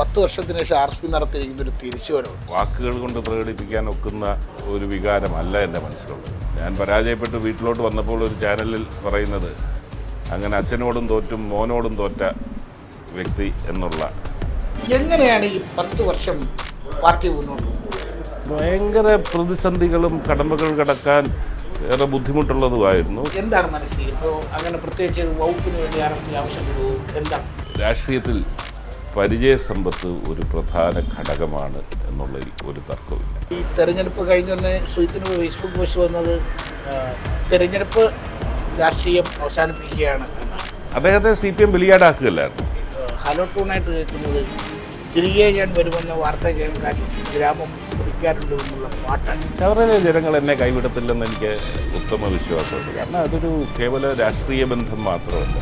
10 വർഷത്തിന് ശേഷം RSP നടത്തിയിരിക്കുന്ന ഒരു തിരിച്ചുവരവ് വാക്കുകൾ കൊണ്ട് പ്രകടിപ്പിക്കാൻ ഒക്കുന്ന ഒരു വികാരമല്ല എൻ്റെ മനസ്സിലുള്ളത്. ഞാൻ പരാജയപ്പെട്ട് വീട്ടിലോട്ട് വന്നപ്പോൾ ഒരു ചാനലിൽ പറയുന്നത് അങ്ങനെ അച്ഛനോടും തോറ്റും മോനോടും തോറ്റ വ്യക്തി എന്നുള്ള. എങ്ങനെയാണ് ഈ 10 വർഷം പാർട്ടി മുന്നോട്ട് പോകുന്നത്? ഭയങ്കര പ്രതിസന്ധികളും കടമ്പകൾ കടക്കാൻ ഏറെ ബുദ്ധിമുട്ടുള്ളതുമായിരുന്നു. എന്താണ് മനസ്സിൽ ഇപ്പോൾ അങ്ങനെ പ്രത്യേകിച്ച് ഒരു വകുപ്പിന് വേണ്ടി RSP ആവശ്യപ്പെടുവോ? എന്താണ് രാഷ്ട്രീയത്തിൽ പരിചയസമ്പത്ത് ഒരു പ്രധാന ഘടകമാണ് എന്നുള്ളതിൽ ഒരു തർക്കമില്ല. ഈ തെരഞ്ഞെടുപ്പ് കഴിഞ്ഞൊന്ന് സുഹിത്തിന് ഫേസ്ബുക്ക് പോസ്റ്റ് വന്നത് തെരഞ്ഞെടുപ്പ് രാഷ്ട്രീയം അവസാനിപ്പിക്കുകയാണ് എന്നാണ്. അദ്ദേഹത്തെ CPM ബലിയാടാക്കുകയല്ലായിരുന്നു. ഹലോ ടൂണായിട്ട് കേൾക്കുന്നത് തിരികെ ഞാൻ വരുമെന്ന വാർത്ത കേൾക്കാൻ ഗ്രാമം കൊതിക്കാറുണ്ട് എന്നുള്ള പാട്ടാണ്. അവരുടെ ജനങ്ങൾ എന്നെ കൈവിടത്തില്ലെന്ന് എനിക്ക് ഉത്തമ വിശ്വാസമുണ്ട്. കാരണം അതൊരു കേവല രാഷ്ട്രീയ ബന്ധം മാത്രമല്ല.